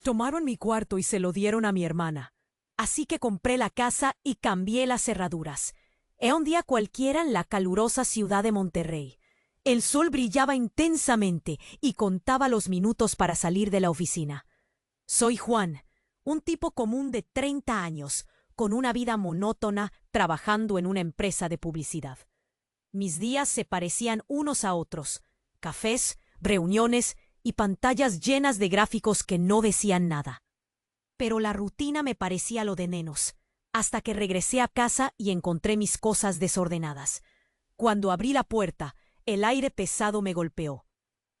Tomaron mi cuarto y se lo dieron a mi hermana. Así que compré la casa y cambié las cerraduras. Era un día cualquiera en la calurosa ciudad de Monterrey. El sol brillaba intensamente y contaba los minutos para salir de la oficina. Soy Juan, un tipo común de 30 años, con una vida monótona trabajando en una empresa de publicidad. Mis días se parecían unos a otros: cafés, reuniones y pantallas llenas de gráficos que no decían nada. Pero la rutina me parecía lo de menos, hasta que regresé a casa y encontré mis cosas desordenadas. Cuando abrí la puerta, el aire pesado me golpeó.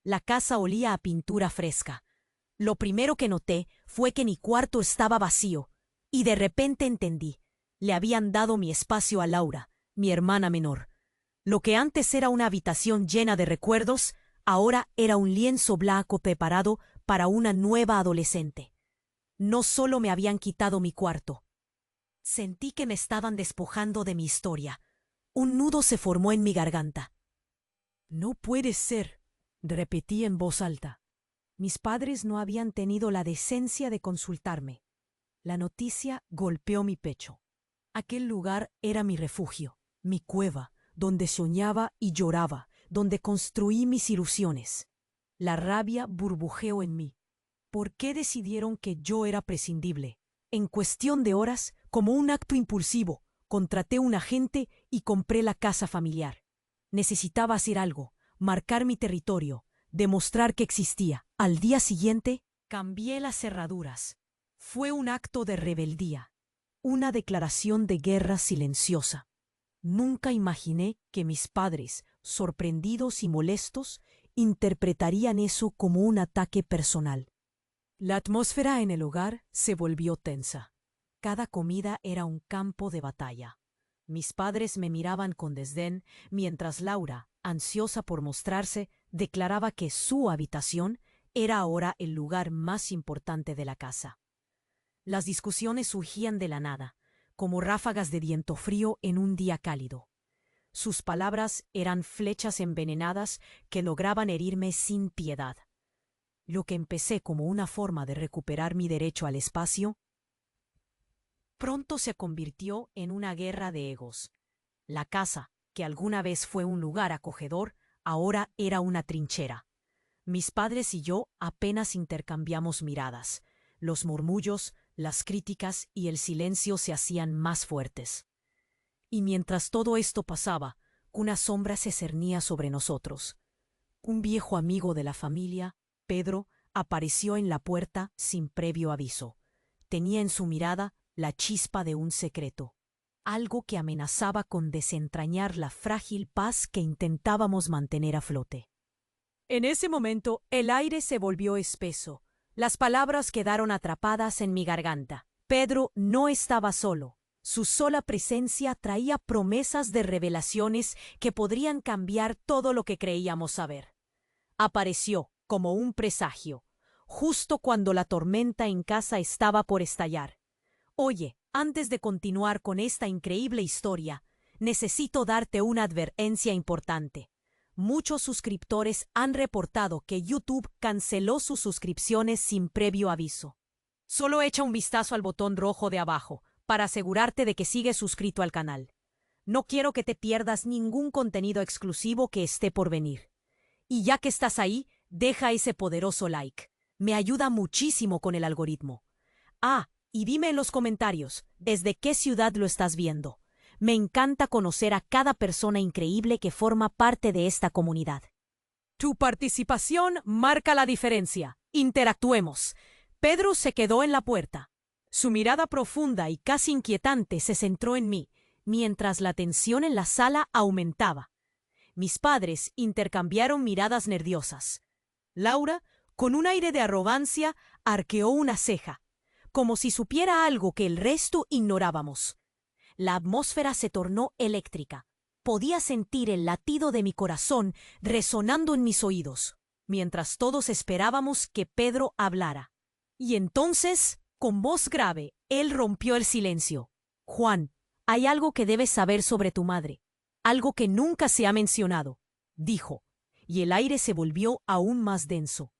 La casa olía a pintura fresca. Lo primero que noté fue que mi cuarto estaba vacío, y de repente entendí: le habían dado mi espacio a Laura, mi hermana menor. Lo que antes era una habitación llena de recuerdos, ahora era un lienzo blanco preparado para una nueva adolescente. No solo me habían quitado mi cuarto. Sentí que me estaban despojando de mi historia. Un nudo se formó en mi garganta. «No puede ser», repetí en voz alta. Mis padres no habían tenido la decencia de consultarme. La noticia golpeó mi pecho. Aquel lugar era mi refugio, mi cueva, donde soñaba y lloraba, donde construí mis ilusiones. La rabia burbujeó en mí. ¿Por qué decidieron que yo era prescindible? En cuestión de horas, como un acto impulsivo, contraté un agente y compré la casa familiar. Necesitaba hacer algo, marcar mi territorio, demostrar que existía. Al día siguiente, cambié las cerraduras. Fue un acto de rebeldía, una declaración de guerra silenciosa. Nunca imaginé que mis padres, sorprendidos y molestos, interpretarían eso como un ataque personal. La atmósfera en el hogar se volvió tensa. Cada comida era un campo de batalla. Mis padres me miraban con desdén, mientras Laura, ansiosa por mostrarse, declaraba que su habitación era ahora el lugar más importante de la casa. Las discusiones surgían de la nada, como ráfagas de viento frío en un día cálido. Sus palabras eran flechas envenenadas que lograban herirme sin piedad. Lo que empecé como una forma de recuperar mi derecho al espacio, pronto se convirtió en una guerra de egos. La casa, que alguna vez fue un lugar acogedor, ahora era una trinchera. Mis padres y yo apenas intercambiamos miradas. Los murmullos, las críticas y el silencio se hacían más fuertes. Y mientras todo esto pasaba, una sombra se cernía sobre nosotros. Un viejo amigo de la familia, Pedro, apareció en la puerta sin previo aviso. Tenía en su mirada la chispa de un secreto, algo que amenazaba con desentrañar la frágil paz que intentábamos mantener a flote. En ese momento, el aire se volvió espeso. Las palabras quedaron atrapadas en mi garganta. Pedro no estaba solo. Su sola presencia traía promesas de revelaciones que podrían cambiar todo lo que creíamos saber. Apareció como un presagio, justo cuando la tormenta en casa estaba por estallar. Oye, antes de continuar con esta increíble historia, necesito darte una advertencia importante. Muchos suscriptores han reportado que YouTube canceló sus suscripciones sin previo aviso. Solo echa un vistazo al botón rojo de abajo para asegurarte de que sigues suscrito al canal. No quiero que te pierdas ningún contenido exclusivo que esté por venir. Y ya que estás ahí, deja ese poderoso like. Me ayuda muchísimo con el algoritmo. Y dime en los comentarios, ¿desde qué ciudad lo estás viendo? Me encanta conocer a cada persona increíble que forma parte de esta comunidad. Tu participación marca la diferencia. Interactuemos. Pedro se quedó en la puerta. Su mirada profunda y casi inquietante se centró en mí, mientras la tensión en la sala aumentaba. Mis padres intercambiaron miradas nerviosas. Laura, con un aire de arrogancia, arqueó una ceja, como si supiera algo que el resto ignorábamos. La atmósfera se tornó eléctrica. Podía sentir el latido de mi corazón resonando en mis oídos, mientras todos esperábamos que Pedro hablara. Y entonces, con voz grave, él rompió el silencio. «Juan, hay algo que debes saber sobre tu madre. Algo que nunca se ha mencionado», dijo, y el aire se volvió aún más denso.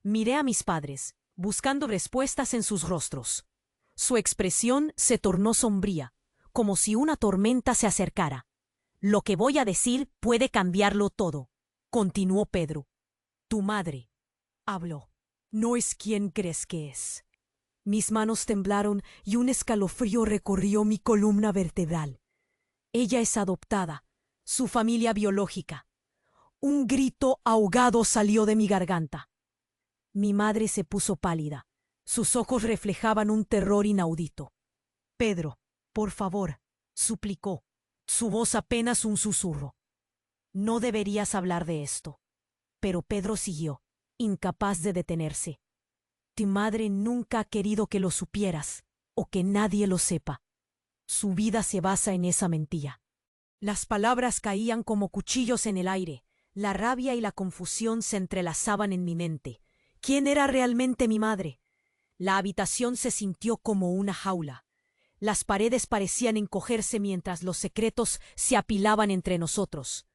Miré a mis padres. buscando respuestas en sus rostros. Su expresión se tornó sombría, como si una tormenta se acercara. «Lo que voy a decir puede cambiarlo todo», continuó Pedro. «Tu madre», habló, «no es quien crees que es». Mis manos temblaron y un escalofrío recorrió mi columna vertebral. Ella es adoptada, su familia biológica. Un grito ahogado salió de mi garganta. Mi madre se puso pálida. Sus ojos reflejaban un terror inaudito. «Pedro, por favor», suplicó, su voz apenas un susurro. «No deberías hablar de esto». Pero Pedro siguió, incapaz de detenerse. «Tu madre nunca ha querido que lo supieras, o que nadie lo sepa. Su vida se basa en esa mentira». Las palabras caían como cuchillos en el aire. La rabia y la confusión se entrelazaban en mi mente. ¿Quién era realmente mi madre? La habitación se sintió como una jaula. Las paredes parecían encogerse mientras los secretos se apilaban entre nosotros.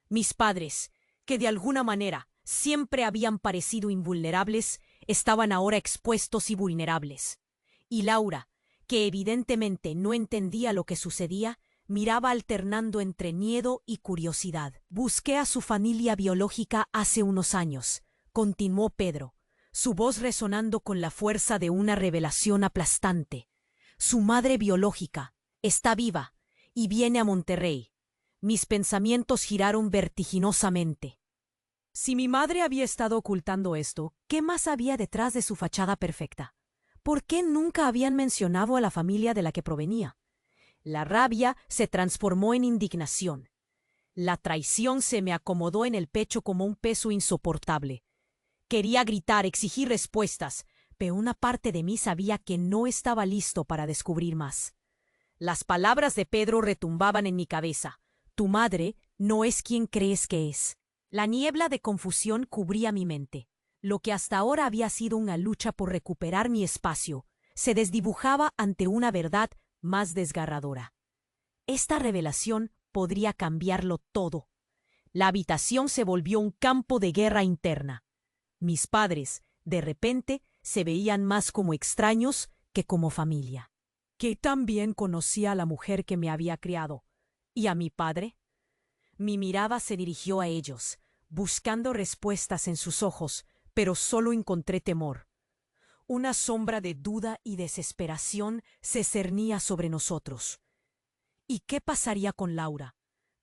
Mis padres, que de alguna manera siempre habían parecido invulnerables, estaban ahora expuestos y vulnerables. Y Laura, que evidentemente no entendía lo que sucedía, miraba alternando entre miedo y curiosidad. «Busqué a su familia biológica hace unos años», continuó Pedro, su voz resonando con la fuerza de una revelación aplastante. «Su madre biológica está viva y viene a Monterrey». Mis pensamientos giraron vertiginosamente. Si mi madre había estado ocultando esto, ¿qué más había detrás de su fachada perfecta? ¿Por qué nunca habían mencionado a la familia de la que provenía? La rabia se transformó en indignación. La traición se me acomodó en el pecho como un peso insoportable. Quería gritar, exigir respuestas, pero una parte de mí sabía que no estaba listo para descubrir más. Las palabras de Pedro retumbaban en mi cabeza. «Tu madre no es quien crees que es». La niebla de confusión cubría mi mente. Lo que hasta ahora había sido una lucha por recuperar mi espacio se desdibujaba ante una verdad más desgarradora. Esta revelación podría cambiarlo todo. La habitación se volvió un campo de guerra interna. Mis padres, de repente, se veían más como extraños que como familia. Que también conocía a la mujer que me había criado. ¿Y a mi padre? Mi mirada se dirigió a ellos, buscando respuestas en sus ojos, pero solo encontré temor. Una sombra de duda y desesperación se cernía sobre nosotros. ¿Y qué pasaría con Laura?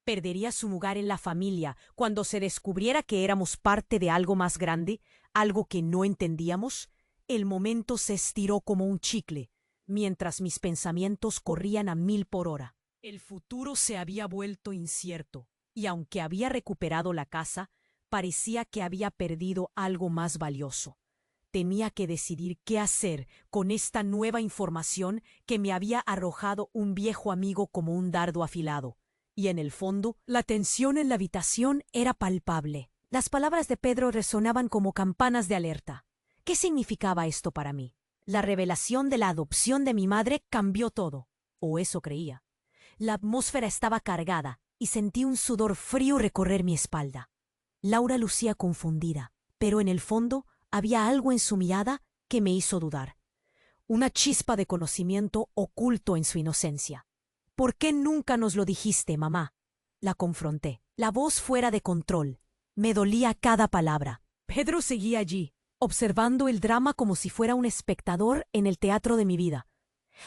¿Perdería su lugar en la familia cuando se descubriera que éramos parte de algo más grande, algo que no entendíamos? El momento se estiró como un chicle, mientras mis pensamientos corrían a 1000 por hora. El futuro se había vuelto incierto, y aunque había recuperado la casa, parecía que había perdido algo más valioso. Tenía que decidir qué hacer con esta nueva información que me había arrojado un viejo amigo como un dardo afilado. Y en el fondo, la tensión en la habitación era palpable. Las palabras de Pedro resonaban como campanas de alerta. ¿Qué significaba esto para mí? La revelación de la adopción de mi madre cambió todo, o eso creía. La atmósfera estaba cargada y sentí un sudor frío recorrer mi espalda. Laura lucía confundida, pero en el fondo había algo en su mirada que me hizo dudar. Una chispa de conocimiento oculto en su inocencia. «¿Por qué nunca nos lo dijiste, mamá?», la confronté, la voz fuera de control. Me dolía cada palabra. Pedro seguía allí, observando el drama como si fuera un espectador en el teatro de mi vida.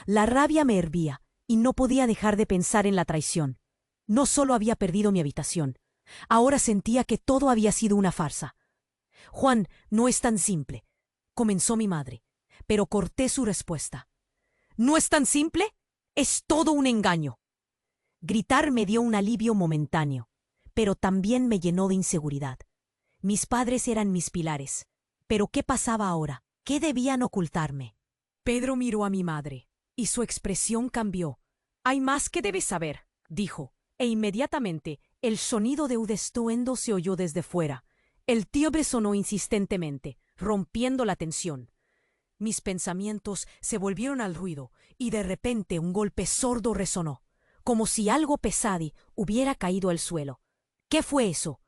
La rabia me hervía y no podía dejar de pensar en la traición. No solo había perdido mi habitación, ahora sentía que todo había sido una farsa. «Juan, no es tan simple», comenzó mi madre, pero corté su respuesta. «¿No es tan simple? Es todo un engaño». Gritar me dio un alivio momentáneo, pero también me llenó de inseguridad. Mis padres eran mis pilares, pero ¿qué pasaba ahora? ¿Qué debían ocultarme? Pedro miró a mi madre, y su expresión cambió. «Hay más que debes saber», dijo, e inmediatamente el sonido de un estruendo se oyó desde fuera. El timbre sonó insistentemente, rompiendo la tensión. Mis pensamientos se volvieron al ruido, y de repente un golpe sordo resonó, como si algo pesado hubiera caído al suelo. «¿Qué fue eso?»,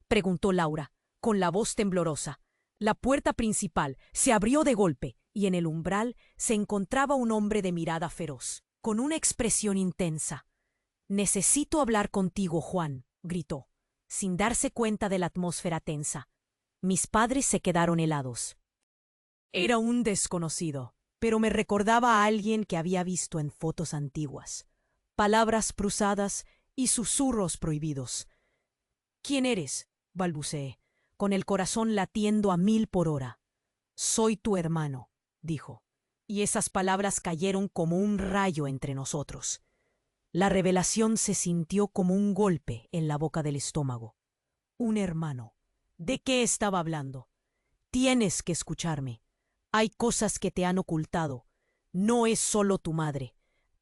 preguntó Laura, con la voz temblorosa. La puerta principal se abrió de golpe y en el umbral se encontraba un hombre de mirada feroz, con una expresión intensa. «Necesito hablar contigo, Juan», gritó, sin darse cuenta de la atmósfera tensa. Mis padres se quedaron helados. Era un desconocido, pero me recordaba a alguien que había visto en fotos antiguas. Palabras cruzadas y susurros prohibidos. «¿Quién eres?», balbuceé, con el corazón latiendo a 1000 por hora. «Soy tu hermano», dijo, y esas palabras cayeron como un rayo entre nosotros. La revelación se sintió como un golpe en la boca del estómago. Un hermano. ¿De qué estaba hablando? Tienes que escucharme. Hay cosas que te han ocultado. No es solo tu madre.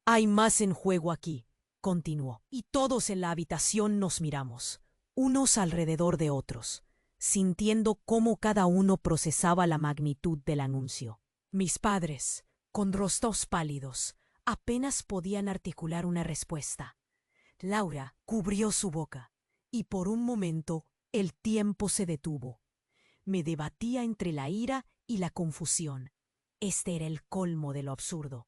Hay más en juego aquí, continuó. Y todos en la habitación nos miramos, unos alrededor de otros, sintiendo cómo cada uno procesaba la magnitud del anuncio. Mis padres, con rostros pálidos, apenas podían articular una respuesta. Laura cubrió su boca, y por un momento el tiempo se detuvo. Me debatía entre la ira y la confusión. Este era el colmo de lo absurdo.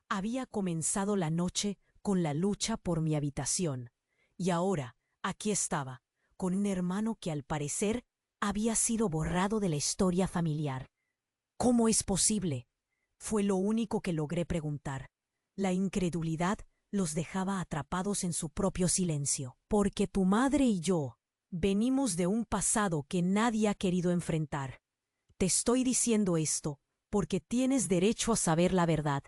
Había comenzado la noche con la lucha por mi habitación, y ahora aquí estaba, con un hermano que al parecer había sido borrado de la historia familiar. ¿Cómo es posible? Fue lo único que logré preguntar. La incredulidad los dejaba atrapados en su propio silencio. Porque tu madre y yo venimos de un pasado que nadie ha querido enfrentar. Te estoy diciendo esto porque tienes derecho a saber la verdad.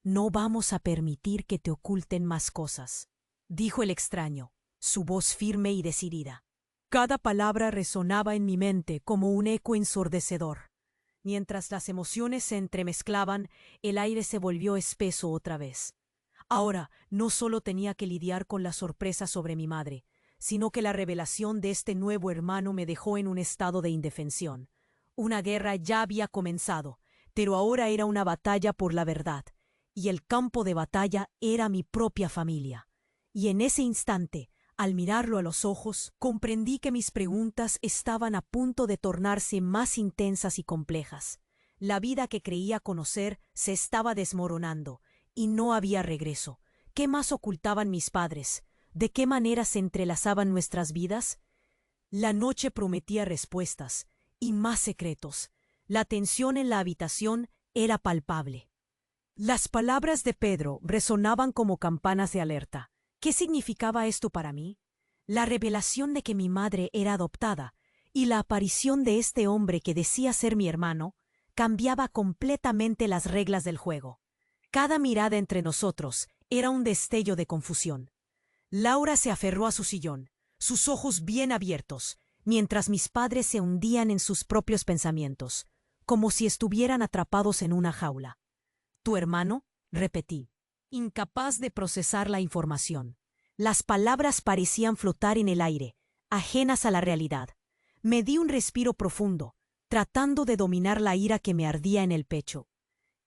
No vamos a permitir que te oculten más cosas, dijo el extraño, su voz firme y decidida. Cada palabra resonaba en mi mente como un eco ensordecedor. Mientras las emociones se entremezclaban, el aire se volvió espeso otra vez. Ahora no solo tenía que lidiar con la sorpresa sobre mi madre, sino que la revelación de este nuevo hermano me dejó en un estado de indefensión. Una guerra ya había comenzado, pero ahora era una batalla por la verdad, y el campo de batalla era mi propia familia. Y en ese instante, al mirarlo a los ojos, comprendí que mis preguntas estaban a punto de tornarse más intensas y complejas. La vida que creía conocer se estaba desmoronando, y no había regreso. ¿Qué más ocultaban mis padres? ¿De qué manera se entrelazaban nuestras vidas? La noche prometía respuestas, y más secretos. La tensión en la habitación era palpable. Las palabras de Pedro resonaban como campanas de alerta. ¿Qué significaba esto para mí? La revelación de que mi madre era adoptada y la aparición de este hombre que decía ser mi hermano cambiaba completamente las reglas del juego. Cada mirada entre nosotros era un destello de confusión. Laura se aferró a su sillón, sus ojos bien abiertos, mientras mis padres se hundían en sus propios pensamientos, como si estuvieran atrapados en una jaula. «¿Tu hermano?», repetí, incapaz de procesar la información. Las palabras parecían flotar en el aire, ajenas a la realidad. Me di un respiro profundo, tratando de dominar la ira que me ardía en el pecho.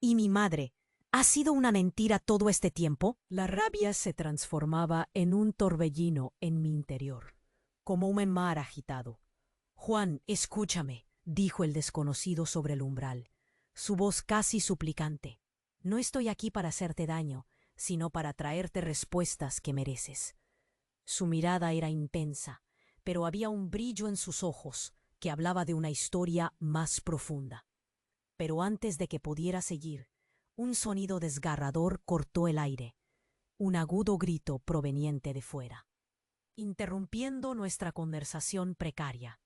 ¿Y mi madre? ¿Ha sido una mentira todo este tiempo? La rabia se transformaba en un torbellino en mi interior, como un mar agitado. «Juan, escúchame», dijo el desconocido sobre el umbral, su voz casi suplicante. «No estoy aquí para hacerte daño, sino para traerte respuestas que mereces». Su mirada era intensa, pero había un brillo en sus ojos que hablaba de una historia más profunda. Pero antes de que pudiera seguir, un sonido desgarrador cortó el aire, un agudo grito proveniente de fuera, interrumpiendo nuestra conversación precaria.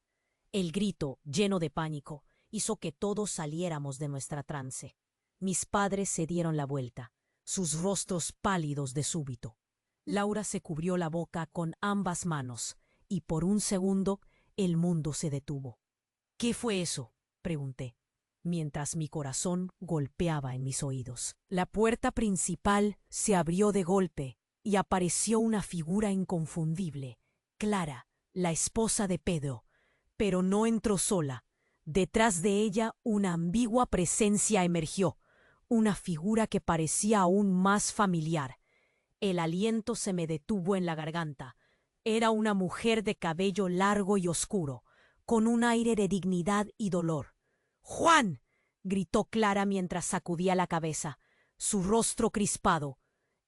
El grito, lleno de pánico, hizo que todos saliéramos de nuestra trance. Mis padres se dieron la vuelta, sus rostros pálidos de súbito. Laura se cubrió la boca con ambas manos, y por un segundo el mundo se detuvo. «¿Qué fue eso?», pregunté, mientras mi corazón golpeaba en mis oídos. La puerta principal se abrió de golpe y apareció una figura inconfundible, Clara, la esposa de Pedro, pero no entró sola. Detrás de ella una ambigua presencia emergió, una figura que parecía aún más familiar. El aliento se me detuvo en la garganta. Era una mujer de cabello largo y oscuro, con un aire de dignidad y dolor. —¡Juan! —gritó Clara mientras sacudía la cabeza, su rostro crispado.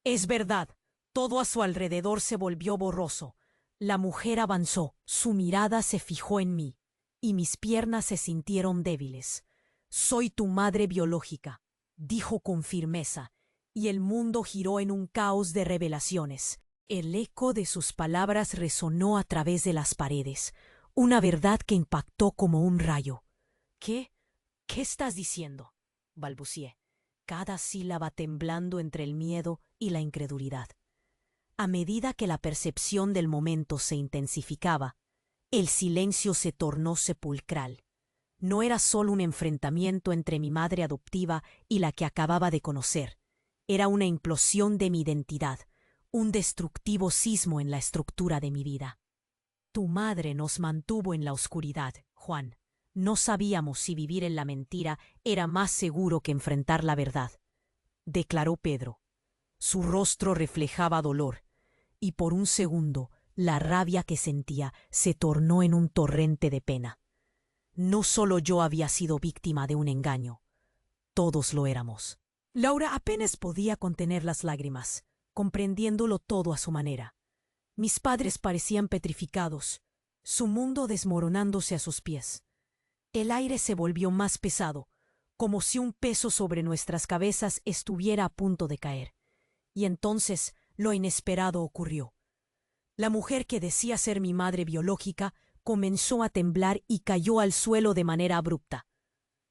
Es verdad. Todo a su alrededor se volvió borroso. La mujer avanzó, su mirada se fijó en mí, y mis piernas se sintieron débiles. Soy tu madre biológica, dijo con firmeza, y el mundo giró en un caos de revelaciones. El eco de sus palabras resonó a través de las paredes, una verdad que impactó como un rayo. ¿Qué? ¿Qué estás diciendo? Balbucié, cada sílaba temblando entre el miedo y la incredulidad. A medida que la percepción del momento se intensificaba, el silencio se tornó sepulcral. No era solo un enfrentamiento entre mi madre adoptiva y la que acababa de conocer. Era una implosión de mi identidad, un destructivo sismo en la estructura de mi vida. Tu madre nos mantuvo en la oscuridad, Juan. No sabíamos si vivir en la mentira era más seguro que enfrentar la verdad, declaró Pedro. Su rostro reflejaba dolor, y por un segundo la rabia que sentía se tornó en un torrente de pena. No solo yo había sido víctima de un engaño, todos lo éramos. Laura apenas podía contener las lágrimas, comprendiéndolo todo a su manera. Mis padres parecían petrificados, su mundo desmoronándose a sus pies. El aire se volvió más pesado, como si un peso sobre nuestras cabezas estuviera a punto de caer. Y entonces lo inesperado ocurrió. La mujer que decía ser mi madre biológica comenzó a temblar y cayó al suelo de manera abrupta.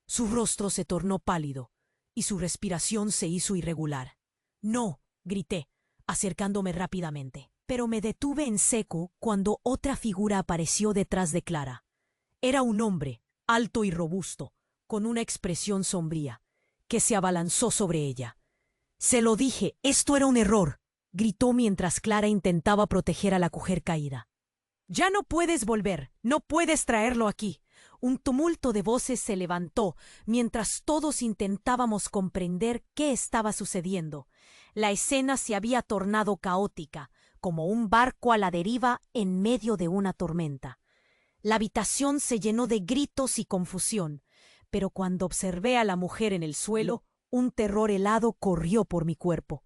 Su rostro se tornó pálido y su respiración se hizo irregular. «No», grité, acercándome rápidamente, pero me detuve en seco cuando otra figura apareció detrás de Clara. Era un hombre, alto y robusto, con una expresión sombría, que se abalanzó sobre ella. «Se lo dije, esto era un error», gritó mientras Clara intentaba proteger a la mujer caída. «Ya no puedes volver, no puedes traerlo aquí». Un tumulto de voces se levantó mientras todos intentábamos comprender qué estaba sucediendo. La escena se había tornado caótica, como un barco a la deriva en medio de una tormenta. La habitación se llenó de gritos y confusión, pero cuando observé a la mujer en el suelo, un terror helado corrió por mi cuerpo.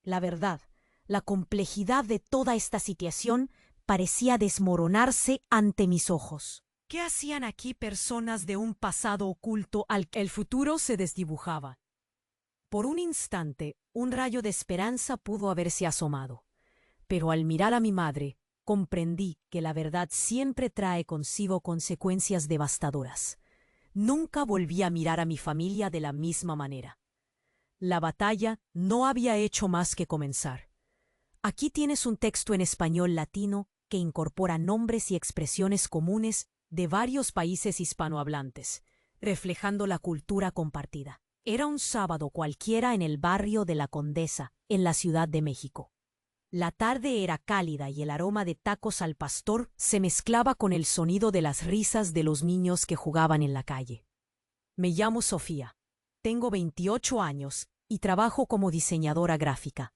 La verdad, la complejidad de toda esta situación parecía desmoronarse ante mis ojos. ¿Qué hacían aquí personas de un pasado oculto al que el futuro se desdibujaba? Por un instante, un rayo de esperanza pudo haberse asomado, pero al mirar a mi madre, comprendí que la verdad siempre trae consigo consecuencias devastadoras. Nunca volví a mirar a mi familia de la misma manera. La batalla no había hecho más que comenzar. Aquí tienes un texto en español latino que incorpora nombres y expresiones comunes de varios países hispanohablantes, reflejando la cultura compartida. Era un sábado cualquiera en el barrio de La Condesa, en la Ciudad de México. La tarde era cálida y el aroma de tacos al pastor se mezclaba con el sonido de las risas de los niños que jugaban en la calle. Me llamo Sofía, tengo 28 años y trabajo como diseñadora gráfica.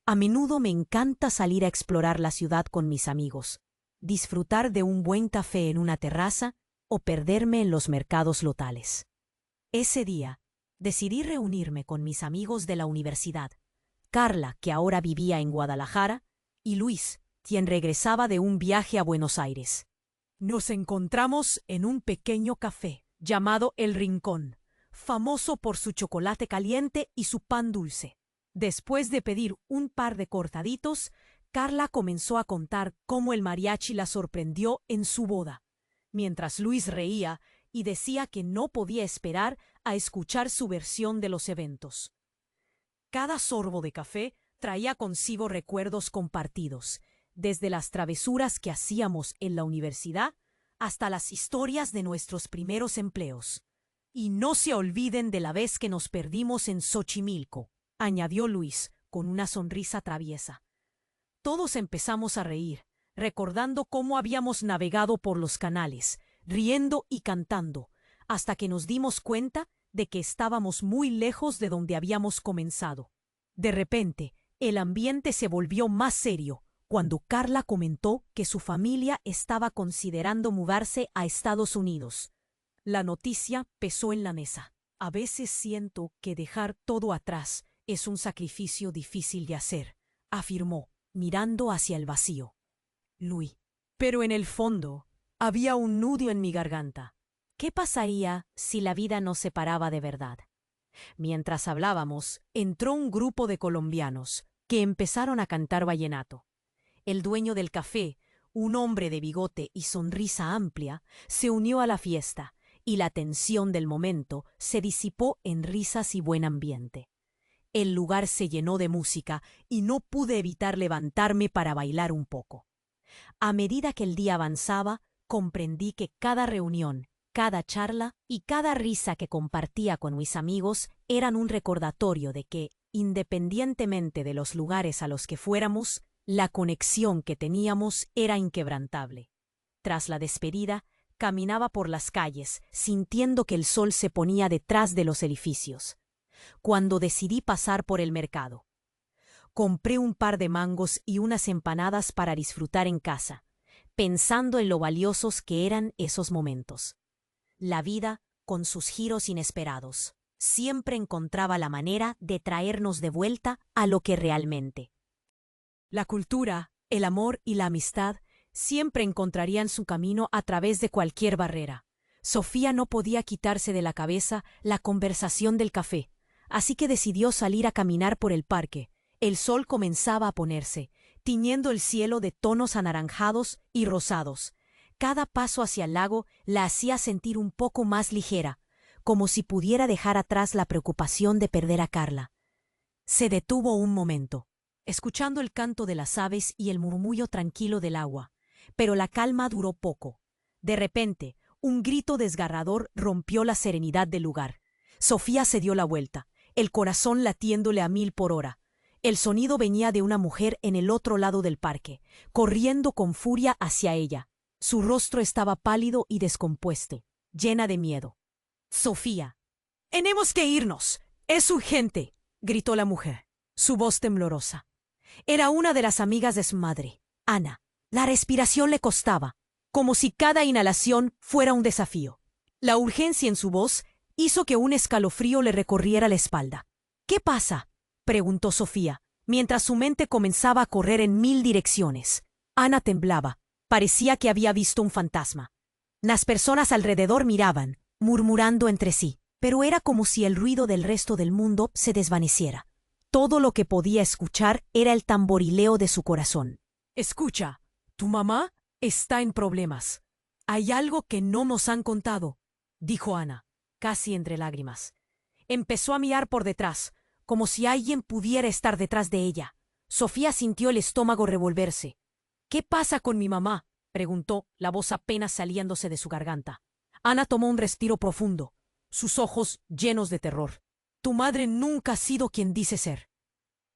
A menudo me encanta salir a explorar la ciudad con mis amigos, disfrutar de un buen café en una terraza o perderme en los mercados locales. Ese día, decidí reunirme con mis amigos de la universidad, Carla, que ahora vivía en Guadalajara, y Luis, quien regresaba de un viaje a Buenos Aires. Nos encontramos en un pequeño café llamado El Rincón, famoso por su chocolate caliente y su pan dulce. Después de pedir un par de cortaditos, Carla comenzó a contar cómo el mariachi la sorprendió en su boda, mientras Luis reía y decía que no podía esperar a escuchar su versión de los eventos. Cada sorbo de café traía consigo recuerdos compartidos, desde las travesuras que hacíamos en la universidad hasta las historias de nuestros primeros empleos. Y no se olviden de la vez que nos perdimos en Xochimilco, añadió Luis con una sonrisa traviesa. Todos empezamos a reír, recordando cómo habíamos navegado por los canales, riendo y cantando, hasta que nos dimos cuenta de que estábamos muy lejos de donde habíamos comenzado. De repente, el ambiente se volvió más serio cuando Carla comentó que su familia estaba considerando mudarse a Estados Unidos. La noticia pesó en la mesa. A veces siento que dejar todo atrás es un sacrificio difícil de hacer, afirmó, mirando hacia el vacío. Louis. Pero en el fondo había un nudo en mi garganta. ¿Qué pasaría si la vida nos separaba de verdad? Mientras hablábamos, entró un grupo de colombianos que empezaron a cantar vallenato. El dueño del café, un hombre de bigote y sonrisa amplia, se unió a la fiesta, y la tensión del momento se disipó en risas y buen ambiente. El lugar se llenó de música y no pude evitar levantarme para bailar un poco. A medida que el día avanzaba, comprendí que cada reunión, cada charla y cada risa que compartía con mis amigos eran un recordatorio de que, independientemente de los lugares a los que fuéramos, la conexión que teníamos era inquebrantable. Tras la despedida, caminaba por las calles, sintiendo que el sol se ponía detrás de los edificios. Cuando decidí pasar por el mercado, compré un par de mangos y unas empanadas para disfrutar en casa, pensando en lo valiosos que eran esos momentos. La vida, con sus giros inesperados, siempre encontraba la manera de traernos de vuelta a lo que realmente. La cultura, el amor y la amistad siempre encontrarían su camino a través de cualquier barrera. Sofía no podía quitarse de la cabeza la conversación del café, así que decidió salir a caminar por el parque. El sol comenzaba a ponerse, tiñendo el cielo de tonos anaranjados y rosados. Cada paso hacia el lago la hacía sentir un poco más ligera, como si pudiera dejar atrás la preocupación de perder a Carla. Se detuvo un momento, escuchando el canto de las aves y el murmullo tranquilo del agua, pero la calma duró poco. De repente, un grito desgarrador rompió la serenidad del lugar. Sofía se dio la vuelta, el corazón latiéndole a 1000 por hora. El sonido venía de una mujer en el otro lado del parque, corriendo con furia hacia ella. Su rostro estaba pálido y descompuesto, llena de miedo. «Sofía, tenemos que irnos. Es urgente», gritó la mujer, su voz temblorosa. Era una de las amigas de su madre, Ana. La respiración le costaba, como si cada inhalación fuera un desafío. La urgencia en su voz hizo que un escalofrío le recorriera la espalda. «¿Qué pasa?», preguntó Sofía, mientras su mente comenzaba a correr en 1000 direcciones. Ana temblaba. Parecía que había visto un fantasma. Las personas alrededor miraban, murmurando entre sí, pero era como si el ruido del resto del mundo se desvaneciera. Todo lo que podía escuchar era el tamborileo de su corazón. «Escucha, tu mamá está en problemas. Hay algo que no nos han contado», dijo Ana, casi entre lágrimas. Empezó a mirar por detrás, como si alguien pudiera estar detrás de ella. Sofía sintió el estómago revolverse. «¿Qué pasa con mi mamá?», preguntó, la voz apenas saliéndose de su garganta. Ana tomó un respiro profundo, sus ojos llenos de terror. «Tu madre nunca ha sido quien dice ser.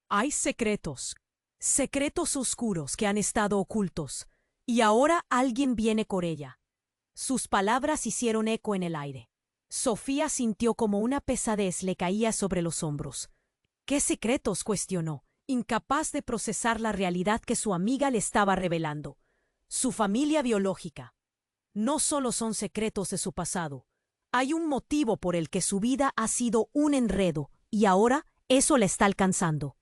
Hay secretos oscuros que han estado ocultos, y ahora alguien viene por ella». Sus palabras hicieron eco en el aire. Sofía sintió como una pesadez le caía sobre los hombros. «¿Qué secretos?», cuestionó, incapaz de procesar la realidad que su amiga le estaba revelando. Su familia biológica. No solo son secretos de su pasado. Hay un motivo por el que su vida ha sido un enredo, y ahora eso la está alcanzando.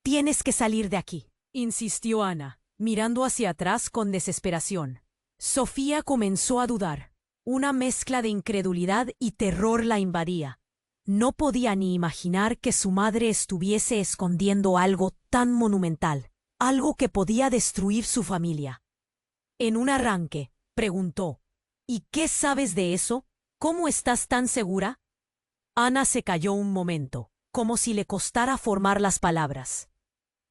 «Tienes que salir de aquí», insistió Ana, mirando hacia atrás con desesperación. Sofía comenzó a dudar. Una mezcla de incredulidad y terror la invadía. No podía ni imaginar que su madre estuviese escondiendo algo tan monumental, algo que podía destruir su familia. En un arranque, preguntó: «¿Y qué sabes de eso? ¿Cómo estás tan segura?». Ana se calló un momento, como si le costara formar las palabras.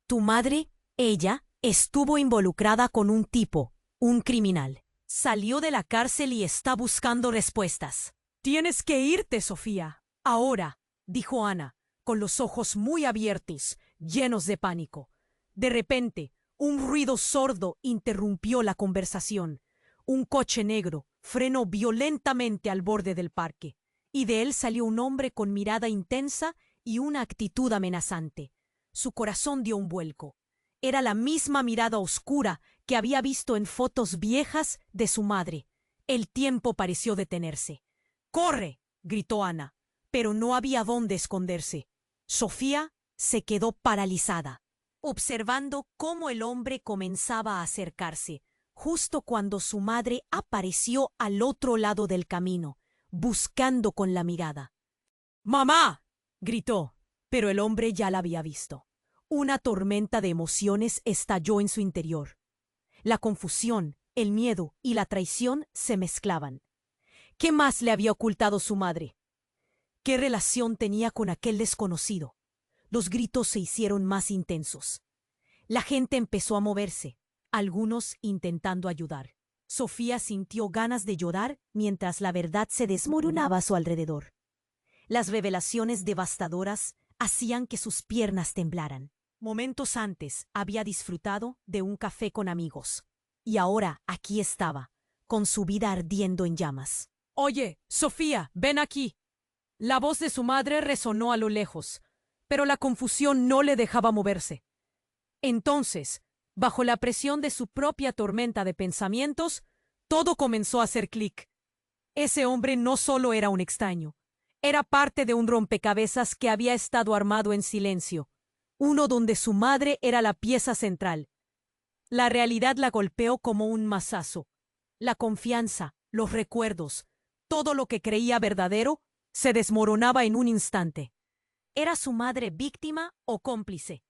«Tu madre, ella, estuvo involucrada con un tipo, un criminal. Salió de la cárcel y está buscando respuestas». «Tienes que irte, Sofía. Ahora», dijo Ana, con los ojos muy abiertos, llenos de pánico. De repente, un ruido sordo interrumpió la conversación. Un coche negro frenó violentamente al borde del parque, y de él salió un hombre con mirada intensa y una actitud amenazante. Su corazón dio un vuelco. Era la misma mirada oscura que había visto en fotos viejas de su madre. El tiempo pareció detenerse. ¡Corre!, gritó Ana, pero no había dónde esconderse. Sofía se quedó paralizada, observando cómo el hombre comenzaba a acercarse, justo cuando su madre apareció al otro lado del camino, buscando con la mirada. ¡Mamá!, gritó, pero el hombre ya la había visto. Una tormenta de emociones estalló en su interior. La confusión, el miedo y la traición se mezclaban. ¿Qué más le había ocultado su madre? ¿Qué relación tenía con aquel desconocido? Los gritos se hicieron más intensos. La gente empezó a moverse, algunos intentando ayudar. Sofía sintió ganas de llorar mientras la verdad se desmoronaba a su alrededor. Las revelaciones devastadoras hacían que sus piernas temblaran. Momentos antes había disfrutado de un café con amigos, y ahora aquí estaba, con su vida ardiendo en llamas. «Oye, Sofía, ven aquí». La voz de su madre resonó a lo lejos, pero la confusión no le dejaba moverse. Entonces, bajo la presión de su propia tormenta de pensamientos, todo comenzó a hacer clic. Ese hombre no solo era un extraño, era parte de un rompecabezas que había estado armado en silencio, uno donde su madre era la pieza central. La realidad la golpeó como un mazazo. La confianza, los recuerdos, todo lo que creía verdadero, se desmoronaba en un instante. ¿Era su madre víctima o cómplice?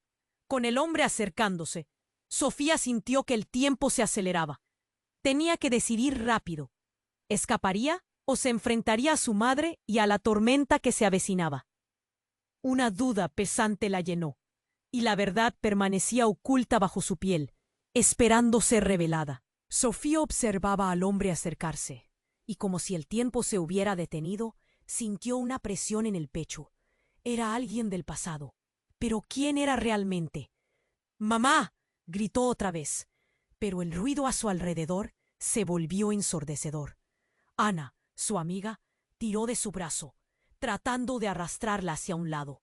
Con el hombre acercándose, Sofía sintió que el tiempo se aceleraba. Tenía que decidir rápido. ¿Escaparía o se enfrentaría a su madre y a la tormenta que se avecinaba? Una duda pesante la llenó, y la verdad permanecía oculta bajo su piel, esperando ser revelada. Sofía observaba al hombre acercarse, y como si el tiempo se hubiera detenido, sintió una presión en el pecho. Era alguien del pasado. ¿Pero quién era realmente? «¡Mamá!», gritó otra vez, pero el ruido a su alrededor se volvió ensordecedor. Ana, su amiga, tiró de su brazo, tratando de arrastrarla hacia un lado.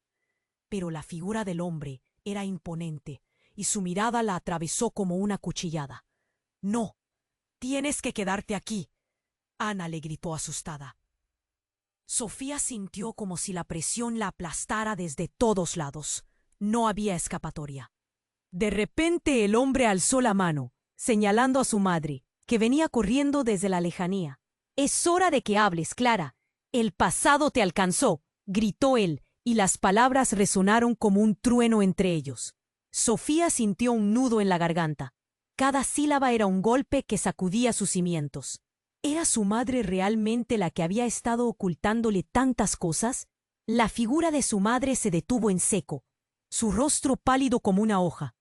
Pero la figura del hombre era imponente, y su mirada la atravesó como una cuchillada. «No, tienes que quedarte aquí», Ana le gritó asustada. Sofía sintió como si la presión la aplastara desde todos lados. No había escapatoria. De repente el hombre alzó la mano, señalando a su madre, que venía corriendo desde la lejanía. «Es hora de que hables, Clara. El pasado te alcanzó», gritó él, y las palabras resonaron como un trueno entre ellos. Sofía sintió un nudo en la garganta. Cada sílaba era un golpe que sacudía sus cimientos. ¿Era su madre realmente la que había estado ocultándole tantas cosas? La figura de su madre se detuvo en seco, su rostro pálido como una hoja.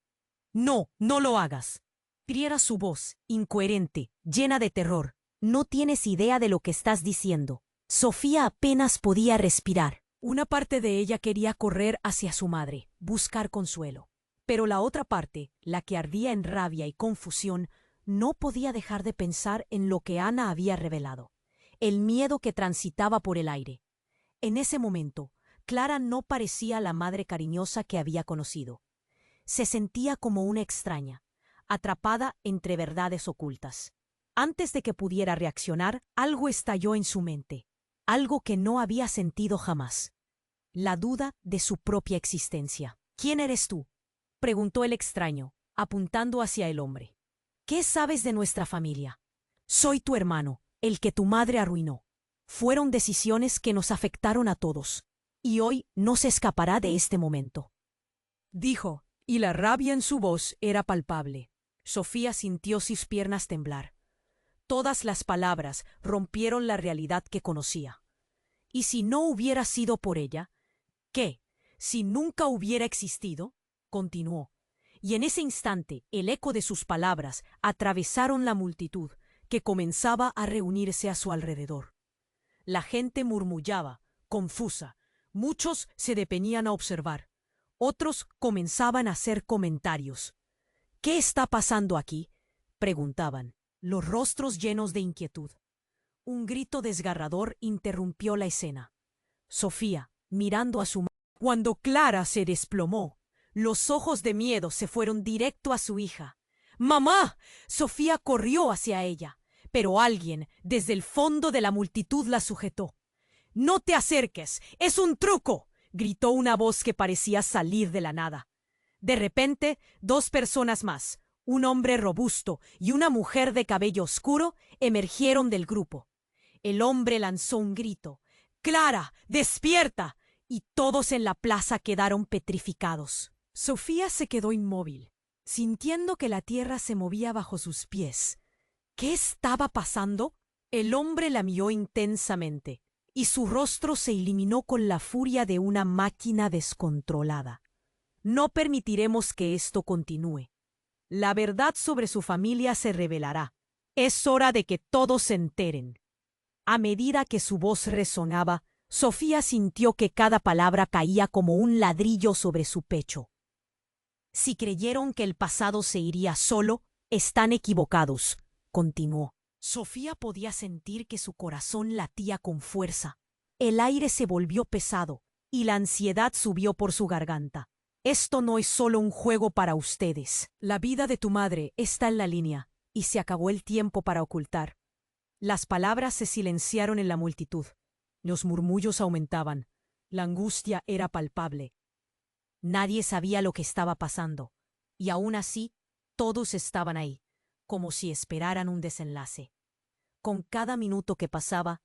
«No, no lo hagas». Era su voz, incoherente, llena de terror. «No tienes idea de lo que estás diciendo». Sofía apenas podía respirar. Una parte de ella quería correr hacia su madre, buscar consuelo. Pero la otra parte, la que ardía en rabia y confusión, no podía dejar de pensar en lo que Ana había revelado, el miedo que transitaba por el aire. En ese momento, Clara no parecía la madre cariñosa que había conocido. Se sentía como una extraña, atrapada entre verdades ocultas. Antes de que pudiera reaccionar, algo estalló en su mente, algo que no había sentido jamás. La duda de su propia existencia. «¿Quién eres tú?», preguntó el extraño, apuntando hacia el hombre. «¿Qué sabes de nuestra familia?». «Soy tu hermano, el que tu madre arruinó. Fueron decisiones que nos afectaron a todos, y hoy no se escapará de este momento», dijo, y la rabia en su voz era palpable. Sofía sintió sus piernas temblar. Todas las palabras rompieron la realidad que conocía. ¿Y si no hubiera sido por ella? ¿Qué? ¿Si nunca hubiera existido? Continuó. Y en ese instante el eco de sus palabras atravesaron la multitud que comenzaba a reunirse a su alrededor. La gente murmullaba, confusa. Muchos se detenían a observar. Otros comenzaban a hacer comentarios. «¿Qué está pasando aquí?», preguntaban, los rostros llenos de inquietud. Un grito desgarrador interrumpió la escena. Sofía, mirando a su madre. Cuando Clara se desplomó, los ojos de miedo se fueron directo a su hija. «¡Mamá!». Sofía corrió hacia ella, pero alguien desde el fondo de la multitud la sujetó. ¡No te acerques! ¡Es un truco!, gritó una voz que parecía salir de la nada. De repente, dos personas más, un hombre robusto y una mujer de cabello oscuro, emergieron del grupo. El hombre lanzó un grito: «¡Clara, despierta!», y todos en la plaza quedaron petrificados. Sofía se quedó inmóvil, sintiendo que la tierra se movía bajo sus pies. ¿Qué estaba pasando? El hombre la miró intensamente, y su rostro se iluminó con la furia de una máquina descontrolada. No permitiremos que esto continúe. La verdad sobre su familia se revelará. Es hora de que todos se enteren. A medida que su voz resonaba, Sofía sintió que cada palabra caía como un ladrillo sobre su pecho. Si creyeron que el pasado se iría solo, están equivocados, continuó. Sofía podía sentir que su corazón latía con fuerza. El aire se volvió pesado y la ansiedad subió por su garganta. Esto no es solo un juego para ustedes. La vida de tu madre está en la línea y se acabó el tiempo para ocultar. Las palabras se silenciaron en la multitud. Los murmullos aumentaban. La angustia era palpable. Nadie sabía lo que estaba pasando, y aún así todos estaban ahí, como si esperaran un desenlace. Con cada minuto que pasaba,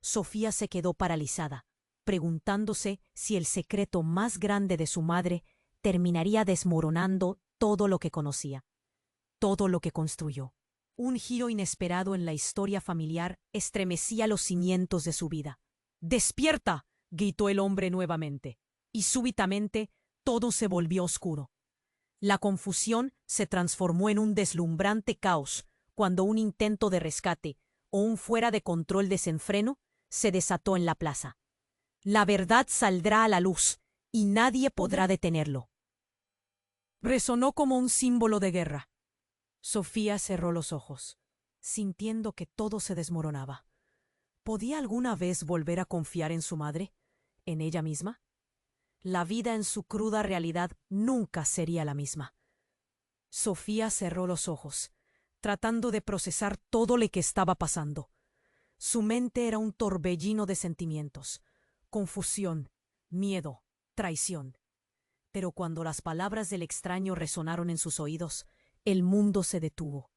Sofía se quedó paralizada, preguntándose si el secreto más grande de su madre terminaría desmoronando todo lo que conocía, todo lo que construyó. Un giro inesperado en la historia familiar estremecía los cimientos de su vida. «¡Despierta!», gritó el hombre nuevamente, y súbitamente todo se volvió oscuro. La confusión se transformó en un deslumbrante caos cuando un intento de rescate o un fuera de control desenfreno se desató en la plaza. La verdad saldrá a la luz y nadie podrá detenerlo. Resonó como un símbolo de guerra. Sofía cerró los ojos, sintiendo que todo se desmoronaba. ¿Podía alguna vez volver a confiar en su madre? ¿En ella misma? La vida en su cruda realidad nunca sería la misma. Sofía cerró los ojos, tratando de procesar todo lo que estaba pasando. Su mente era un torbellino de sentimientos: confusión, miedo, traición. Pero cuando las palabras del extraño resonaron en sus oídos, el mundo se detuvo.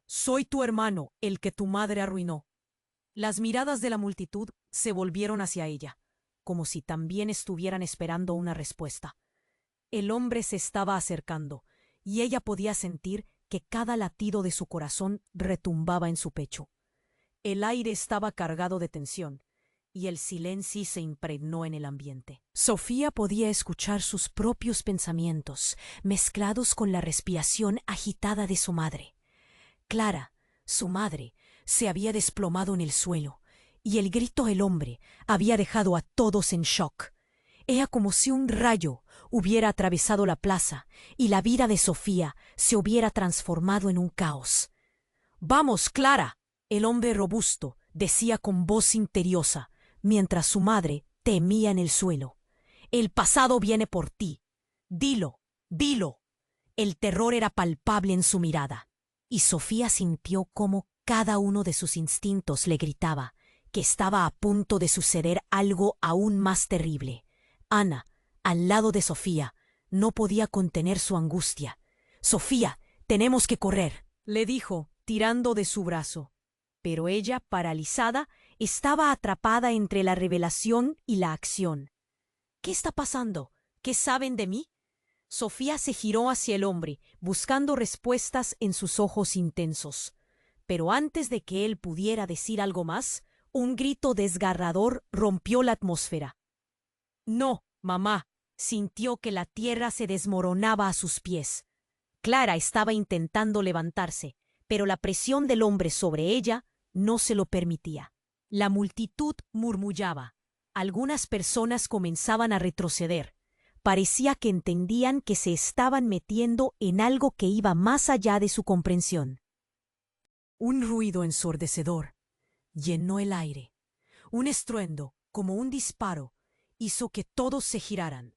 «Soy tu hermano, el que tu madre arruinó». Las miradas de la multitud se volvieron hacia ella, como si también estuvieran esperando una respuesta. El hombre se estaba acercando, y ella podía sentir que cada latido de su corazón retumbaba en su pecho. El aire estaba cargado de tensión, y el silencio se impregnó en el ambiente. Sofía podía escuchar sus propios pensamientos, mezclados con la respiración agitada de su madre. Clara, su madre, se había desplomado en el suelo, y el grito del hombre había dejado a todos en shock. Era como si un rayo hubiera atravesado la plaza y la vida de Sofía se hubiera transformado en un caos. «¡Vamos, Clara!», el hombre robusto decía con voz imperiosa, mientras su madre temía en el suelo. «El pasado viene por ti. Dilo, dilo». El terror era palpable en su mirada, y Sofía sintió cómo cada uno de sus instintos le gritaba que estaba a punto de suceder algo aún más terrible. Ana, al lado de Sofía, no podía contener su angustia. «Sofía, tenemos que correr», le dijo, tirando de su brazo. Pero ella, paralizada, estaba atrapada entre la revelación y la acción. «¿Qué está pasando? ¿Qué saben de mí?». Sofía se giró hacia el hombre, buscando respuestas en sus ojos intensos. Pero antes de que él pudiera decir algo más, un grito desgarrador rompió la atmósfera. «¡No, mamá!», sintió que la tierra se desmoronaba a sus pies. Clara estaba intentando levantarse, pero la presión del hombre sobre ella no se lo permitía. La multitud murmullaba. Algunas personas comenzaban a retroceder. Parecía que entendían que se estaban metiendo en algo que iba más allá de su comprensión. Un ruido ensordecedor llenó el aire. Un estruendo, como un disparo, hizo que todos se giraran.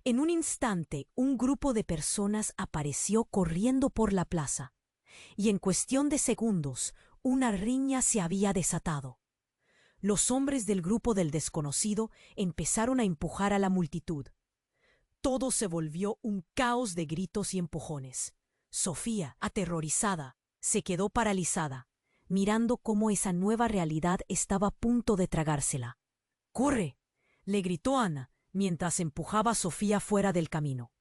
En un instante, un grupo de personas apareció corriendo por la plaza, y en cuestión de segundos, una riña se había desatado. Los hombres del grupo del desconocido empezaron a empujar a la multitud. Todo se volvió un caos de gritos y empujones. Sofía, aterrorizada, se quedó paralizada, mirando cómo esa nueva realidad estaba a punto de tragársela. ¡Corre!, le gritó Ana, mientras empujaba a Sofía fuera del camino.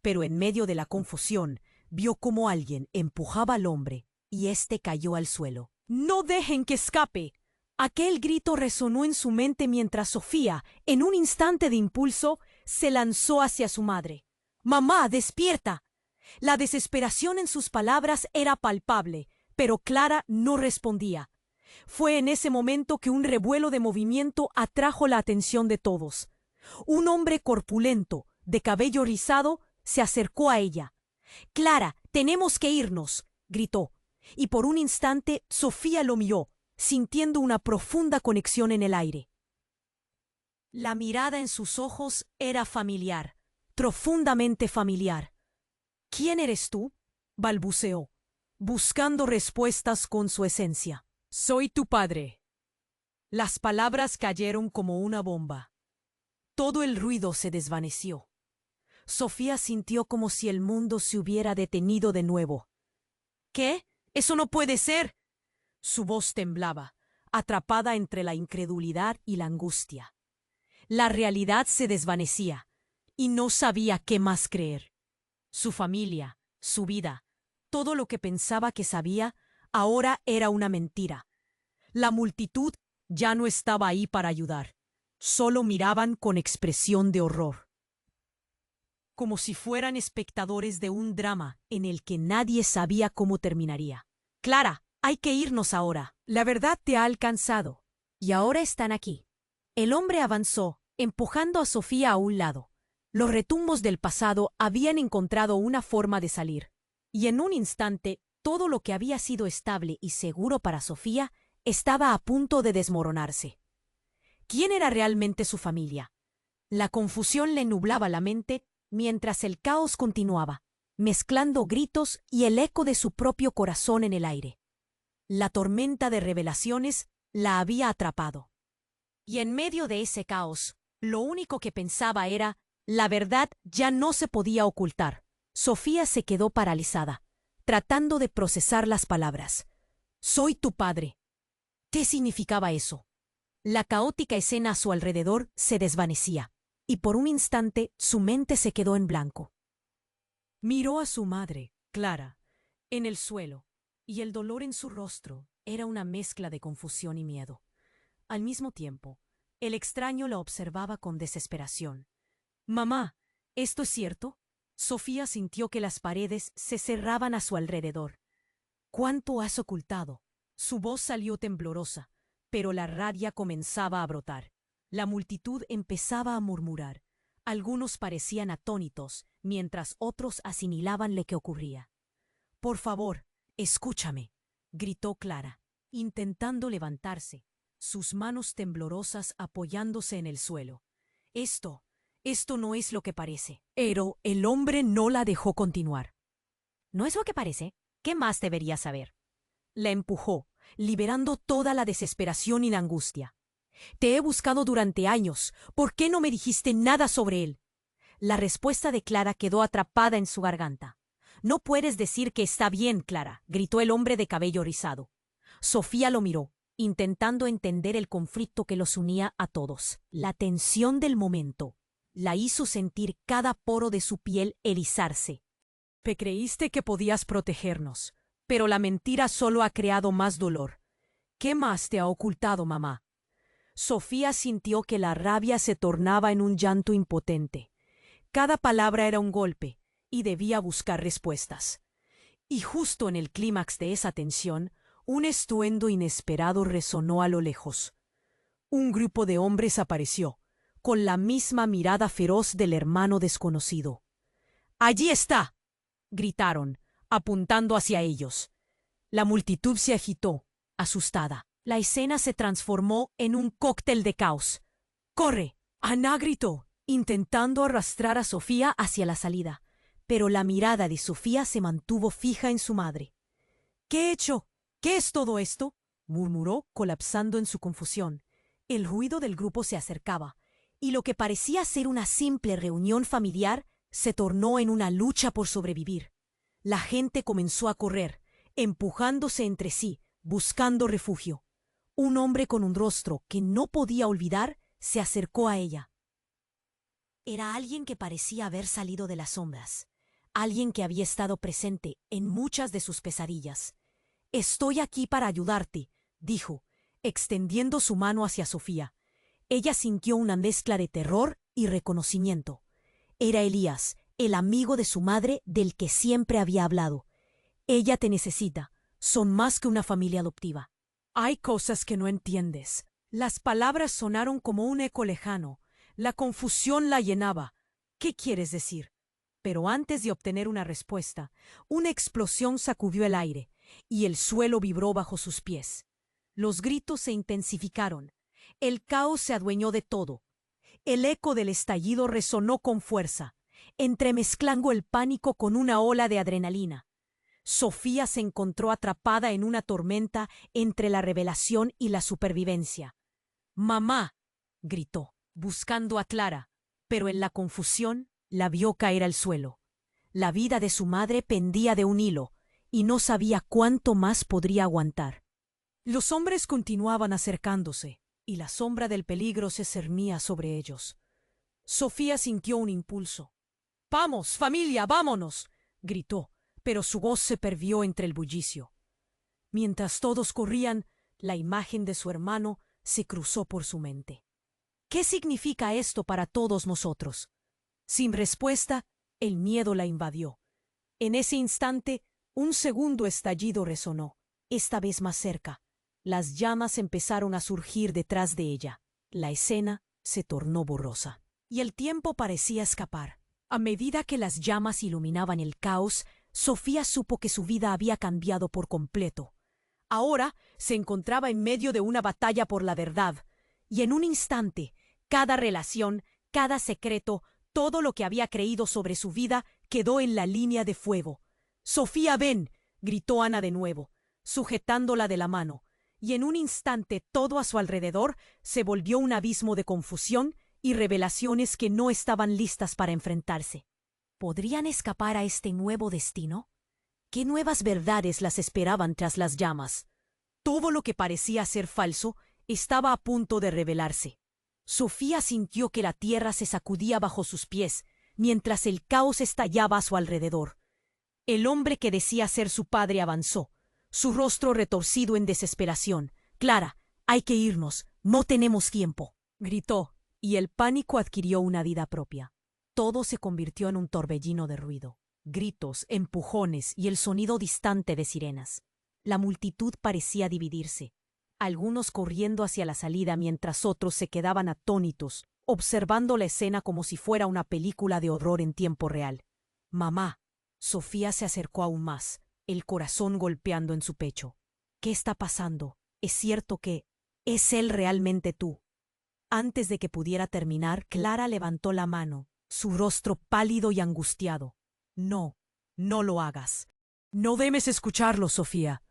Pero en medio de la confusión, vio cómo alguien empujaba al hombre y éste cayó al suelo. ¡No dejen que escape! Aquel grito resonó en su mente mientras Sofía, en un instante de impulso, se lanzó hacia su madre. ¡Mamá, despierta! La desesperación en sus palabras era palpable, pero Clara no respondía. Fue en ese momento que un revuelo de movimiento atrajo la atención de todos. Un hombre corpulento, de cabello rizado, se acercó a ella. «Clara, tenemos que irnos», gritó, y por un instante Sofía lo miró, sintiendo una profunda conexión en el aire. La mirada en sus ojos era familiar, profundamente familiar. «¿Quién eres tú?», balbuceó, buscando respuestas con su esencia. «Soy tu padre». Las palabras cayeron como una bomba. Todo el ruido se desvaneció. Sofía sintió como si el mundo se hubiera detenido de nuevo. «¿Qué? ¡Eso no puede ser!». Su voz temblaba, atrapada entre la incredulidad y la angustia. La realidad se desvanecía, y no sabía qué más creer. Su familia, su vida, todo lo que pensaba que sabía, ahora era una mentira. La multitud ya no estaba ahí para ayudar. Solo miraban con expresión de horror. Como si fueran espectadores de un drama en el que nadie sabía cómo terminaría. «Clara, hay que irnos ahora. La verdad te ha alcanzado. Y ahora están aquí». El hombre avanzó, empujando a Sofía a un lado. Los retumbos del pasado habían encontrado una forma de salir. Y en un instante, todo lo que había sido estable y seguro para Sofía estaba a punto de desmoronarse. ¿Quién era realmente su familia? La confusión le nublaba la mente mientras el caos continuaba, mezclando gritos y el eco de su propio corazón en el aire. La tormenta de revelaciones la había atrapado. Y en medio de ese caos, lo único que pensaba era, la verdad ya no se podía ocultar. Sofía se quedó paralizada, tratando de procesar las palabras. «Soy tu padre». ¿Qué significaba eso? La caótica escena a su alrededor se desvanecía, y por un instante su mente se quedó en blanco. Miró a su madre, Clara, en el suelo, y el dolor en su rostro era una mezcla de confusión y miedo. Al mismo tiempo, el extraño la observaba con desesperación. «Mamá, ¿esto es cierto?». Sofía sintió que las paredes se cerraban a su alrededor. «¿Cuánto has ocultado?». Su voz salió temblorosa, pero la rabia comenzaba a brotar. La multitud empezaba a murmurar. Algunos parecían atónitos, mientras otros asimilaban lo que ocurría. «Por favor, escúchame», gritó Clara, intentando levantarse, sus manos temblorosas apoyándose en el suelo. Esto no es lo que parece». Pero el hombre no la dejó continuar. «¿No es lo que parece? ¿Qué más deberías saber?». La empujó, liberando toda la desesperación y la angustia. «Te he buscado durante años. ¿Por qué no me dijiste nada sobre él?». La respuesta de Clara quedó atrapada en su garganta. «No puedes decir que está bien, Clara», gritó el hombre de cabello rizado. Sofía lo miró, intentando entender el conflicto que los unía a todos. La tensión del momento la hizo sentir cada poro de su piel erizarse. «Te creíste que podías protegernos, pero la mentira solo ha creado más dolor. ¿Qué más te ha ocultado, mamá?». Sofía sintió que la rabia se tornaba en un llanto impotente. Cada palabra era un golpe, y debía buscar respuestas. Y justo en el clímax de esa tensión, un estruendo inesperado resonó a lo lejos. Un grupo de hombres apareció, con la misma mirada feroz del hermano desconocido. «¡Allí está!», gritaron, apuntando hacia ellos. La multitud se agitó, asustada. La escena se transformó en un cóctel de caos. «¡Corre!», Ana gritó, intentando arrastrar a Sofía hacia la salida, pero la mirada de Sofía se mantuvo fija en su madre. «¿Qué he hecho? ¿Qué es todo esto?», murmuró, colapsando en su confusión. El ruido del grupo se acercaba, y lo que parecía ser una simple reunión familiar se tornó en una lucha por sobrevivir. La gente comenzó a correr, empujándose entre sí, buscando refugio. Un hombre con un rostro que no podía olvidar se acercó a ella. Era alguien que parecía haber salido de las sombras, alguien que había estado presente en muchas de sus pesadillas. «Estoy aquí para ayudarte», dijo, extendiendo su mano hacia Sofía. Ella sintió una mezcla de terror y reconocimiento. Era Elías, el amigo de su madre del que siempre había hablado. «Ella te necesita. Son más que una familia adoptiva». «Hay cosas que no entiendes». Las palabras sonaron como un eco lejano. La confusión la llenaba. «¿Qué quieres decir?» Pero antes de obtener una respuesta, una explosión sacudió el aire, y el suelo vibró bajo sus pies. Los gritos se intensificaron. El caos se adueñó de todo. El eco del estallido resonó con fuerza, entremezclando el pánico con una ola de adrenalina. Sofía se encontró atrapada en una tormenta entre la revelación y la supervivencia. «¡Mamá!», gritó, buscando a Clara, pero en la confusión la vio caer al suelo. La vida de su madre pendía de un hilo, y no sabía cuánto más podría aguantar. Los hombres continuaban acercándose, y la sombra del peligro se cernía sobre ellos. Sofía sintió un impulso. «¡Vamos, familia, vámonos!», gritó, pero su voz se perdió entre el bullicio. Mientras todos corrían, la imagen de su hermano se cruzó por su mente. ¿Qué significa esto para todos nosotros? Sin respuesta, el miedo la invadió. En ese instante, un segundo estallido resonó, esta vez más cerca. Las llamas empezaron a surgir detrás de ella. La escena se tornó borrosa, y el tiempo parecía escapar. A medida que las llamas iluminaban el caos, Sofía supo que su vida había cambiado por completo. Ahora se encontraba en medio de una batalla por la verdad, y en un instante, cada relación, cada secreto, todo lo que había creído sobre su vida quedó en la línea de fuego. «Sofía, ven», gritó Ana de nuevo, sujetándola de la mano, y en un instante todo a su alrededor se volvió un abismo de confusión y revelaciones que no estaban listas para enfrentarse. ¿Podrían escapar a este nuevo destino? ¿Qué nuevas verdades las esperaban tras las llamas? Todo lo que parecía ser falso estaba a punto de revelarse. Sofía sintió que la tierra se sacudía bajo sus pies, mientras el caos estallaba a su alrededor. El hombre que decía ser su padre avanzó, su rostro retorcido en desesperación. «Clara, hay que irnos, no tenemos tiempo», gritó, y el pánico adquirió una vida propia. Todo se convirtió en un torbellino de ruido, gritos, empujones y el sonido distante de sirenas. La multitud parecía dividirse, algunos corriendo hacia la salida mientras otros se quedaban atónitos, observando la escena como si fuera una película de horror en tiempo real. «Mamá». Sofía se acercó aún más, el corazón golpeando en su pecho. «¿Qué está pasando? ¿Es cierto que es él realmente tú?». Antes de que pudiera terminar, Clara levantó la mano, su rostro pálido y angustiado. «No, no lo hagas. No debes escucharlo, Sofía».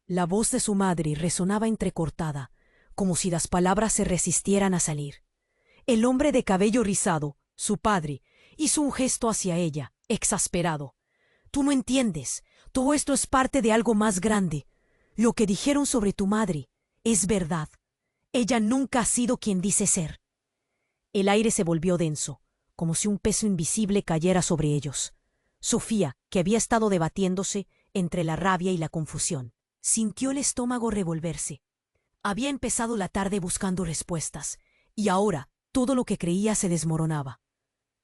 La voz de su madre resonaba entrecortada, como si las palabras se resistieran a salir. El hombre de cabello rizado, su padre, hizo un gesto hacia ella, exasperado. «Tú no entiendes. Todo esto es parte de algo más grande. Lo que dijeron sobre tu madre es verdad. Ella nunca ha sido quien dice ser». El aire se volvió denso, como si un peso invisible cayera sobre ellos. Sofía, que había estado debatiéndose entre la rabia y la confusión, sintió el estómago revolverse. Había empezado la tarde buscando respuestas, y ahora todo lo que creía se desmoronaba.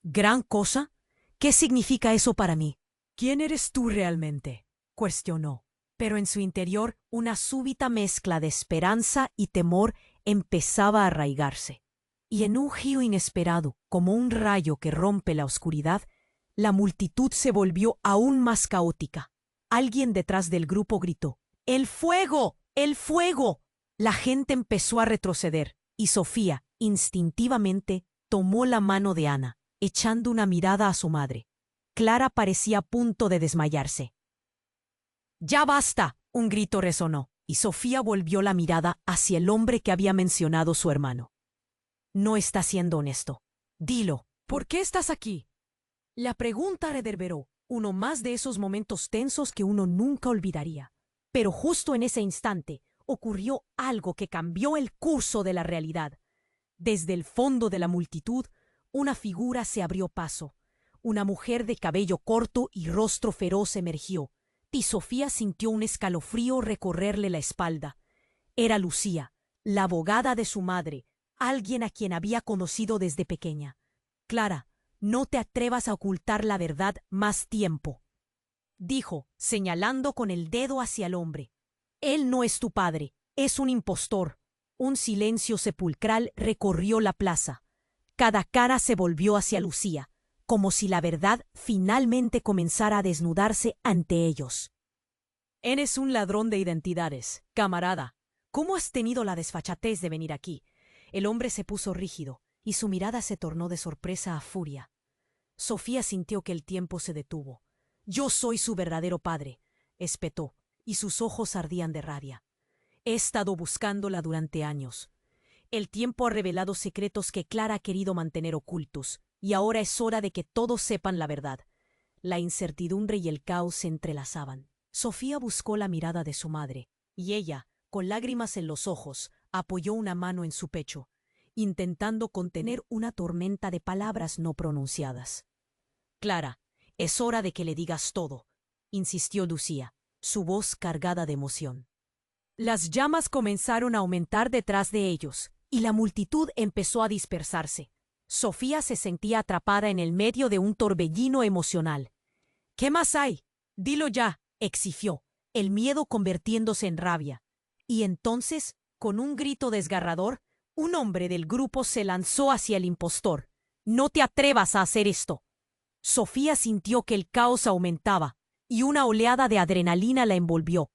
«¿Gran cosa? ¿Qué significa eso para mí?». «¿Quién eres tú realmente?», cuestionó, pero en su interior una súbita mezcla de esperanza y temor empezaba a arraigarse. Y en un giro inesperado, como un rayo que rompe la oscuridad, la multitud se volvió aún más caótica. Alguien detrás del grupo gritó: «¡El fuego! ¡El fuego!». La gente empezó a retroceder, y Sofía, instintivamente, tomó la mano de Ana, echando una mirada a su madre. Clara parecía a punto de desmayarse. «¡Ya basta!», un grito resonó. y Sofía volvió la mirada hacia el hombre que había mencionado su hermano. No está siendo honesto. Dilo, ¿por qué estás aquí? La pregunta reverberó, uno más de esos momentos tensos que uno nunca olvidaría. Pero justo en ese instante ocurrió algo que cambió el curso de la realidad. Desde el fondo de la multitud, una figura se abrió paso. Una mujer de cabello corto y rostro feroz emergió, y Sofía sintió un escalofrío recorrerle la espalda. Era Lucía, la abogada de su madre, alguien a quien había conocido desde pequeña. Clara, no te atrevas a ocultar la verdad más tiempo, dijo, señalando con el dedo hacia el hombre. Él no es tu padre, es un impostor. Un silencio sepulcral recorrió la plaza. Cada cara se volvió hacia Lucía, como si la verdad finalmente comenzara a desnudarse ante ellos. Eres un ladrón de identidades, camarada. ¿Cómo has tenido la desfachatez de venir aquí? El hombre se puso rígido, y su mirada se tornó de sorpresa a furia. Sofía sintió que el tiempo se detuvo. Yo soy su verdadero padre, espetó, y sus ojos ardían de rabia. He estado buscándola durante años. El tiempo ha revelado secretos que Clara ha querido mantener ocultos, y ahora es hora de que todos sepan la verdad. La incertidumbre y el caos se entrelazaban. Sofía buscó la mirada de su madre, y ella, con lágrimas en los ojos, apoyó una mano en su pecho, intentando contener una tormenta de palabras no pronunciadas. Clara, es hora de que le digas todo, insistió Lucía, su voz cargada de emoción. Las llamas comenzaron a aumentar detrás de ellos, y la multitud empezó a dispersarse. Sofía se sentía atrapada en el medio de un torbellino emocional. ¿Qué más hay? Dilo ya, exigió, el miedo convirtiéndose en rabia. Y entonces, con un grito desgarrador, un hombre del grupo se lanzó hacia el impostor. «¡No te atrevas a hacer esto!». Sofía sintió que el caos aumentaba, y una oleada de adrenalina la envolvió.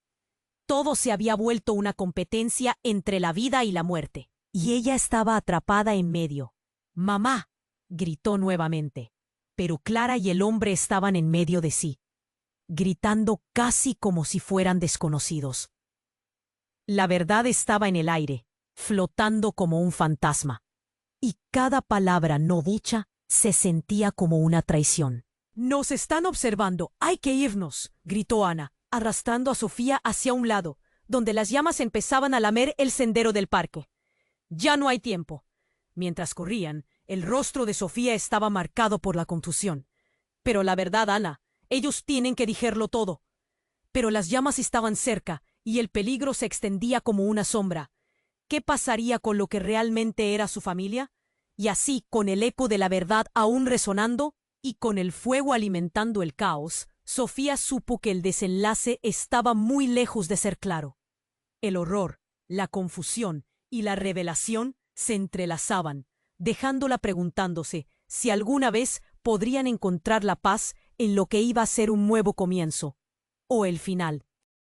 Todo se había vuelto una competencia entre la vida y la muerte, y ella estaba atrapada en medio. «¡Mamá!», gritó nuevamente, pero Clara y el hombre estaban en medio de sí, gritando casi como si fueran desconocidos. La verdad estaba en el aire, flotando como un fantasma, y cada palabra no dicha se sentía como una traición. «¡Nos están observando! ¡Hay que irnos!», gritó Ana, arrastrando a Sofía hacia un lado, donde las llamas empezaban a lamer el sendero del parque. «Ya no hay tiempo». Mientras corrían, el rostro de Sofía estaba marcado por la confusión. «Pero la verdad, Ana, ellos tienen que digerirlo todo». Pero las llamas estaban cerca, y el peligro se extendía como una sombra. ¿Qué pasaría con lo que realmente era su familia? Y así, con el eco de la verdad aún resonando, y con el fuego alimentando el caos, Sofía supo que el desenlace estaba muy lejos de ser claro. El horror, la confusión y la revelación se entrelazaban, dejándola preguntándose si alguna vez podrían encontrar la paz en lo que iba a ser un nuevo comienzo, o el final.